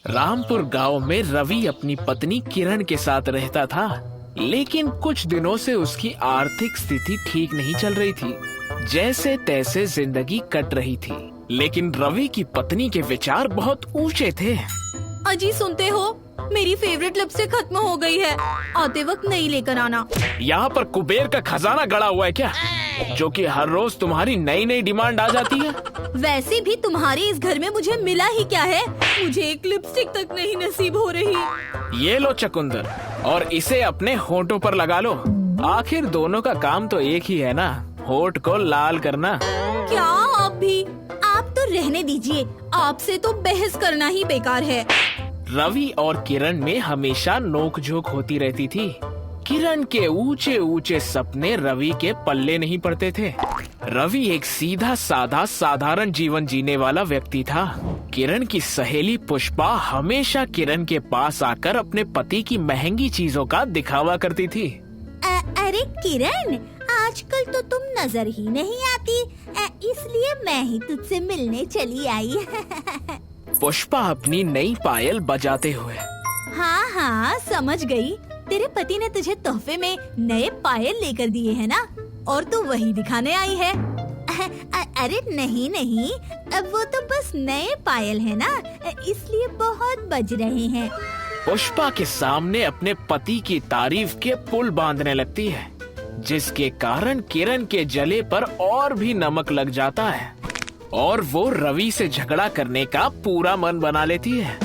रामपुर गांव में रवि अपनी पत्नी किरण के साथ रहता था, लेकिन कुछ दिनों से उसकी आर्थिक स्थिति ठीक नहीं चल रही थी। जैसे तैसे जिंदगी कट रही थी, लेकिन रवि की पत्नी के विचार बहुत ऊंचे थे। अजी सुनते हो, मेरी फेवरेट लिपस्टिक खत्म हो गई है, आते वक्त नई लेकर आना। यहाँ पर कुबेर का खजाना गड़ा हुआ है क्या, जो कि हर रोज तुम्हारी नई नई डिमांड आ जाती है? वैसे भी तुम्हारे इस घर में मुझे मिला ही क्या है, मुझे एक लिपस्टिक तक नहीं नसीब हो रही। ये लो चकुंदर, और इसे अपने होंठों पर लगा लो। आखिर दोनों का काम तो एक ही है ना, होंठ को लाल करना। क्या आप भी? आप तो रहने दीजिए, आपसे तो बहस करना ही बेकार है। रवि और किरण में हमेशा नोकझोंक होती रहती थी। किरण के ऊंचे ऊंचे सपने रवि के पल्ले नहीं पड़ते थे। रवि एक सीधा साधा साधारण जीवन जीने वाला व्यक्ति था। किरण की सहेली पुष्पा हमेशा किरण के पास आकर अपने पति की महंगी चीजों का दिखावा करती थी। अरे किरण, आजकल तो तुम नजर ही नहीं आती, इसलिए मैं ही तुझसे मिलने चली आई। पुष्पा अपनी नई पायल बजाते हुए। हाँ हाँ समझ गई, तेरे पति ने तुझे तोहफे में नए पायल लेकर दिए हैं ना, और तू वही दिखाने आई है। अरे नहीं नहीं, अब वो तो बस नए पायल है ना, इसलिए बहुत बज रहे हैं। पुष्पा के सामने अपने पति की तारीफ के पुल बांधने लगती है, जिसके कारण किरण के जले पर और भी नमक लग जाता है और वो रवि से झगड़ा करने का पूरा मन बना लेती है।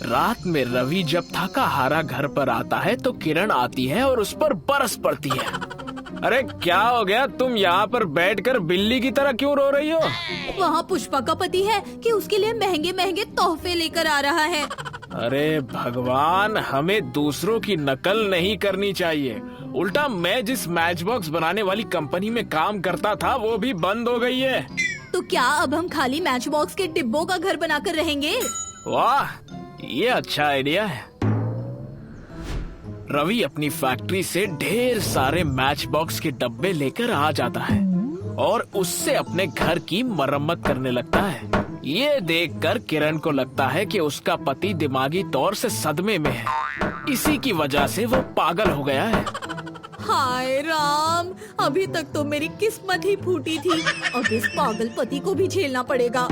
रात में रवि जब थका हारा घर पर आता है तो किरण आती है और उस पर बरस पड़ती है। अरे क्या हो गया, तुम यहाँ पर बैठकर बिल्ली की तरह क्यों रो रही हो? वहाँ पुष्पा का पति है कि उसके लिए महंगे महंगे तोहफे लेकर आ रहा है। अरे भगवान, हमें दूसरों की नकल नहीं करनी चाहिए। उल्टा मैं जिस मैच बॉक्स बनाने वाली कंपनी में काम करता था वो भी बंद हो गई है। तो क्या अब हम खाली मैच बॉक्स के डिब्बों का घर बनाकर रहेंगे? वाह, ये अच्छा आइडिया है। रवि अपनी फैक्ट्री से ढेर सारे मैच बॉक्स के डब्बे लेकर आ जाता है और उससे अपने घर की मरम्मत करने लगता है। ये देखकर किरण को लगता है कि उसका पति दिमागी तौर से सदमे में है, इसी की वजह से वो पागल हो गया है। हाय राम, अभी तक तो मेरी किस्मत ही फूटी थी, अब इस पागल पति को भी झेलना पड़ेगा।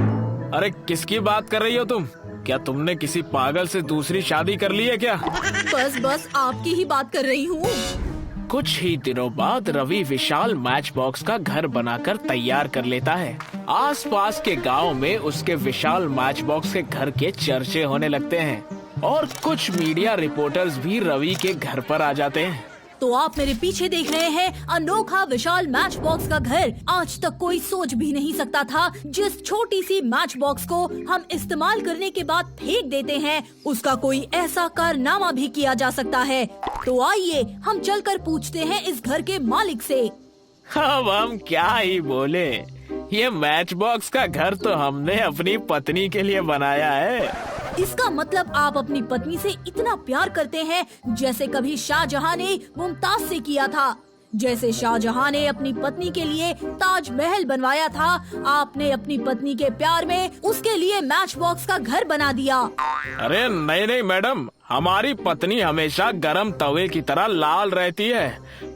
अरे किसकी बात कर रही हो तुम? क्या तुमने किसी पागल से दूसरी शादी कर ली है क्या? बस आपकी ही बात कर रही हूँ। कुछ ही दिनों बाद रवि विशाल मैच बॉक्स का घर बनाकर तैयार कर लेता है। आसपास के गांव में उसके विशाल मैच बॉक्स के घर के चर्चे होने लगते हैं और कुछ मीडिया रिपोर्टर्स भी रवि के घर पर आ जाते हैं। तो आप मेरे पीछे देख रहे हैं अनोखा विशाल मैच बॉक्स का घर। आज तक कोई सोच भी नहीं सकता था जिस छोटी सी मैच बॉक्स को हम इस्तेमाल करने के बाद फेंक देते हैं, उसका कोई ऐसा कारनामा भी किया जा सकता है। तो आइए हम चलकर पूछते हैं इस घर के मालिक से। अब हम क्या ही बोले, ये मैच बॉक्स का घर तो हमने अपनी पत्नी के लिए बनाया है। इसका मतलब आप अपनी पत्नी से इतना प्यार करते हैं जैसे कभी शाहजहां ने मुमताज से किया था। जैसे शाहजहां ने अपनी पत्नी के लिए ताजमहल बनवाया था, आपने अपनी पत्नी के प्यार में उसके लिए मैच बॉक्स का घर बना दिया। अरे नहीं नहीं मैडम, हमारी पत्नी हमेशा गरम तवे की तरह लाल रहती है।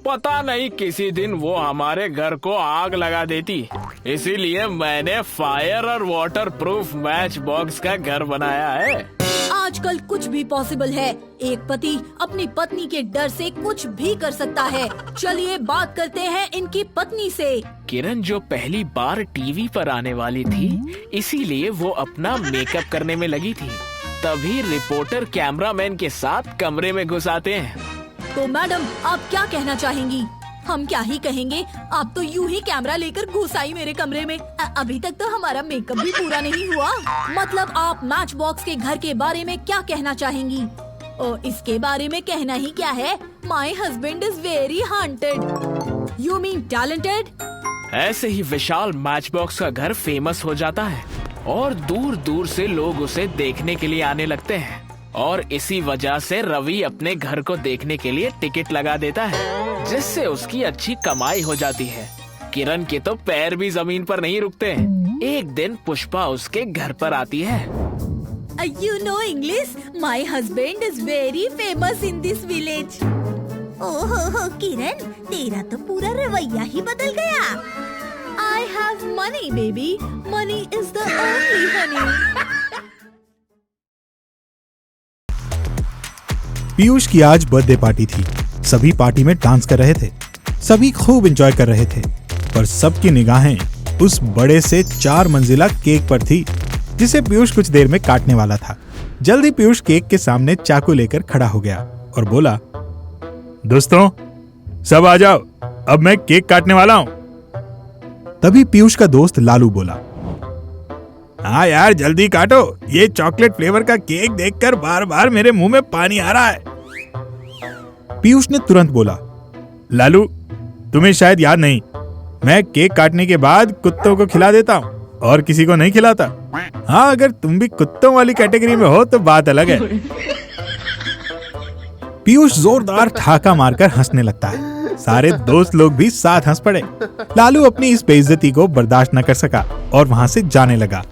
पता नहीं किसी दिन वो हमारे घर को आग लगा देती, इसीलिए मैंने फायर और वाटर प्रूफ मैच बॉक्स का घर बनाया है। आजकल कुछ भी पॉसिबल है, एक पति अपनी पत्नी के डर से कुछ भी कर सकता है। चलिए बात करते हैं इनकी पत्नी से। किरण जो पहली बार टीवी पर आने वाली थी, इसीलिए वो अपना मेकअप करने में लगी थी। तभी रिपोर्टर कैमरामैन के साथ कमरे में घुस आते हैं। तो मैडम आप क्या कहना चाहेंगी? हम क्या ही कहेंगे, आप तो यूं ही कैमरा लेकर घुस आई मेरे कमरे में। अभी तक तो हमारा मेकअप भी पूरा नहीं हुआ। मतलब आप मैच बॉक्स के घर के बारे में क्या कहना चाहेंगी? और इसके बारे में कहना ही क्या है, my husband is very haunted. You mean talented? ऐसे ही विशाल मैच बॉक्स का घर फेमस हो जाता है और दूर दूर से लोग उसे देखने के लिए आने लगते हैं और इसी वजह से रवि अपने घर को देखने के लिए टिकट लगा देता है। जिससे उसकी अच्छी कमाई हो जाती है। किरण के तो पैर भी जमीन पर नहीं रुकते। एक दिन पुष्पा उसके घर पर आती है। You know English? My husband is very famous in this village. ओहो किरण, तेरा तो पूरा रवैया ही बदल गया। I have money, baby. Money is the only honey. Piyush की आज बर्थडे पार्टी थी। सभी पार्टी में डांस कर रहे थे। सभी खूब एंजॉय कर रहे थे, पर सबकी निगाहें उस बड़े से 4 मंजिला केक पर थी, जिसे पीयूष कुछ देर में काटने वाला था। जल्दी पीयूष केक के सामने चाकू लेकर खड़ा हो गया और बोला, दोस्तों सब आ जाओ, अब मैं केक काटने वाला हूं। तभी पीयूष का दोस्त लालू बोला, हाँ यार जल्दी काटो, ये चॉकलेट फ्लेवर का केक देखकर बार बार मेरे मुंह में पानी आ रहा है। पीयूष ने तुरंत बोला, लालू तुम्हें शायद याद नहीं, मैं केक काटने के बाद कुत्तों को खिला देता हूँ और किसी को नहीं खिलाता। हाँ अगर तुम भी कुत्तों वाली कैटेगरी में हो तो बात अलग है। पीयूष जोरदार ठाका मारकर हंसने लगता है। सारे दोस्त लोग भी साथ हंस पड़े। लालू अपनी इस बेइज्जती को बर्दाश्त न कर सका और वहां से जाने लगा।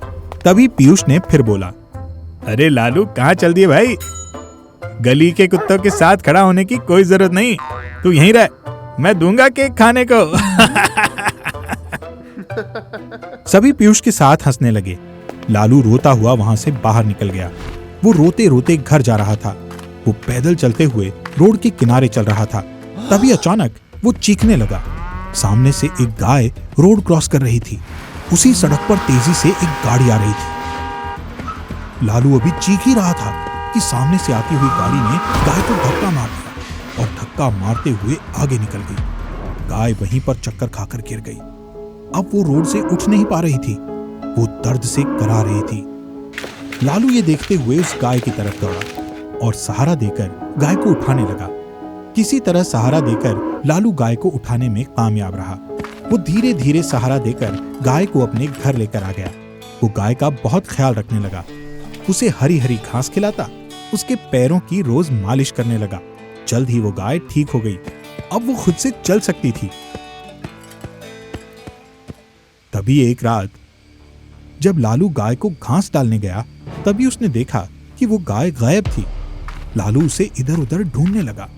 तभी पीयूष ने फिर बोला, अरे लालू कहाँ चल दिए भाई, गली के कुत्तों के साथ खड़ा होने की कोई जरूरत नहीं, तू यहीं रह, मैं दूंगा केक खाने को। सभी पीयूष के साथ हंसने लगे। लालू रोता हुआ वहां से बाहर निकल गया। वो रोते रोते घर जा रहा था। वो पैदल चलते हुए रोड के किनारे चल रहा था। तभी अचानक वो चीखने लगा। सामने से एक गाय रोड क्रॉस कर रही थी। उसी सड़क पर तेजी से एक गाड़ी आ रही थी। लालू अभी चीख ही रहा था कि सामने से आती हुई गाड़ी ने गाय को धक्का मार दिया और धक्का मारते हुए आगे निकल गई। गाय वहीं पर चक्कर खाकर गिर गई। अब वो रोड से उठ नहीं पा रही थी। वो दर्द से करा रही थी। लालू ये देखते हुए उस गाय की तरफ दौड़ा और सहारा देकर गाय को उठाने लगा। किसी तरह सहारा देकर लालू गाय को उठाने में कामयाब रहा। वो धीरे धीरे सहारा देकर गाय को अपने घर लेकर आ गया। वो गाय का बहुत ख्याल रखने लगा। उसे हरी हरी घास खिलाता, उसके पैरों की रोज मालिश करने लगा। जल्द ही वो गाय ठीक हो गई। अब वो खुद से चल सकती थी। तभी एक रात जब लालू गाय को घास डालने गया, तभी उसने देखा कि वो गाय गायब थी। लालू उसे इधर उधर ढूंढने लगा।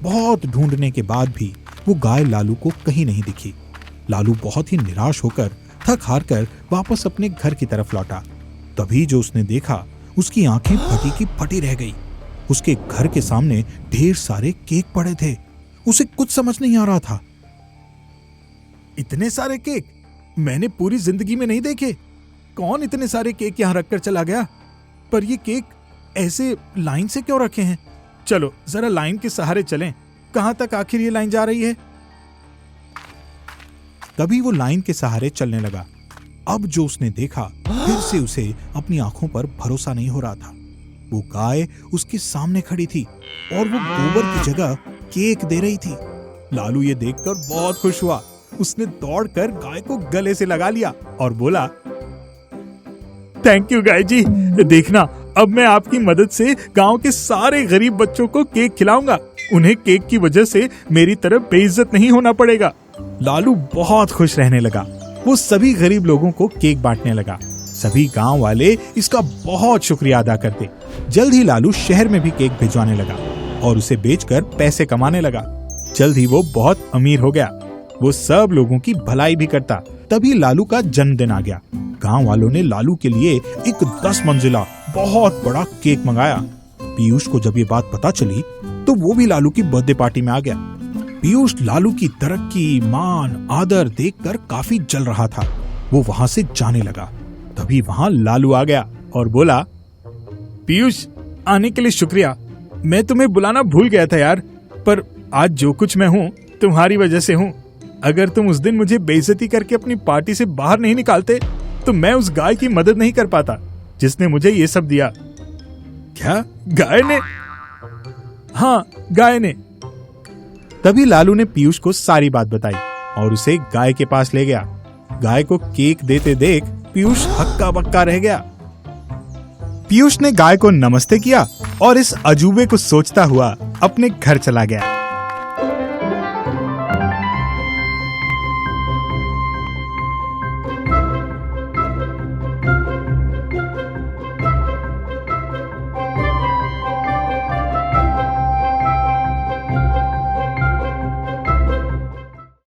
बहुत ढूंढने के बाद भी वो गाय लालू को कहीं नहीं दिखी। लालू बहुत ही निराश होकर थक हार कर वापस अपने घर की तरफ लौटा। तभी जो उसने देखा, उसकी आंखें फटी की फटी रह गई। उसके घर के सामने ढेर सारे केक पड़े थे। उसे कुछ समझ नहीं आ रहा था। इतने सारे केक मैंने पूरी जिंदगी में नहीं देखे। कौन इतने सारे केक यहां रखकर चला गया? पर ये केक ऐसे लाइन से क्यों रखे हैं? चलो जरा लाइन के सहारे चलें। कहां तक आखिर ये लाइन जा रही है? तभी वो लाइन के सहारे चलने लगा। अब जो उसने देखा, फिर से उसे अपनी आंखों पर भरोसा नहीं हो रहा था। वो गाय उसके सामने खड़ी थी और वो गोबर की जगह केक दे रही थी। लालू ये देखकर बहुत खुश हुआ। उसने दौड़कर गाय को गले से लगा लिया और बोला, थैंक यू गाय जी। देखना, अब मैं आपकी मदद से गांव के सारे गरीब बच्चों को केक खिलाऊंगा। उन्हें केक की वजह से मेरी तरफ बेइज्जत नहीं होना पड़ेगा। लालू बहुत खुश रहने लगा। वो सभी गरीब लोगों को केक बांटने लगा। सभी गांव वाले इसका बहुत शुक्रिया अदा करते। जल्द ही लालू शहर में भी केक भिजवाने लगा और उसे बेचकर पैसे कमाने लगा। जल्द ही वो बहुत अमीर हो गया। वो सब लोगों की भलाई भी करता। तभी लालू का जन्मदिन आ गया। गांव वालों ने लालू के लिए एक 10 मंजिला बहुत बड़ा केक मंगाया। पीयूष को जब ये बात पता चली तो वो भी लालू की बर्थडे पार्टी में आ गया। पीयूष लालू की तरक्की, मान, आदर देखकर काफी जल रहा था। वो वहां से जाने लगा। तभी वहां लालू आ गया और बोला, पीयूष आने के लिए शुक्रिया। मैं तुम्हें बुलाना भूल गया था यार, पर आज जो कुछ मैं हूँ तुम्हारी वजह से हूँ। अगर तुम उस दिन मुझे बेइज्जती करके अपनी पार्टी से बाहर नहीं निकालते तो मैं उस गाय की मदद नहीं कर पाता जिसने मुझे ये सब दिया। क्या गाय ने? हाँ, गाय ने। तभी लालू ने पीयूष को सारी बात बताई और उसे गाय के पास ले गया। गाय को केक देते देख पीयूष हक्का बक्का रह गया। पीयूष ने गाय को नमस्ते किया और इस अजूबे को सोचता हुआ अपने घर चला गया।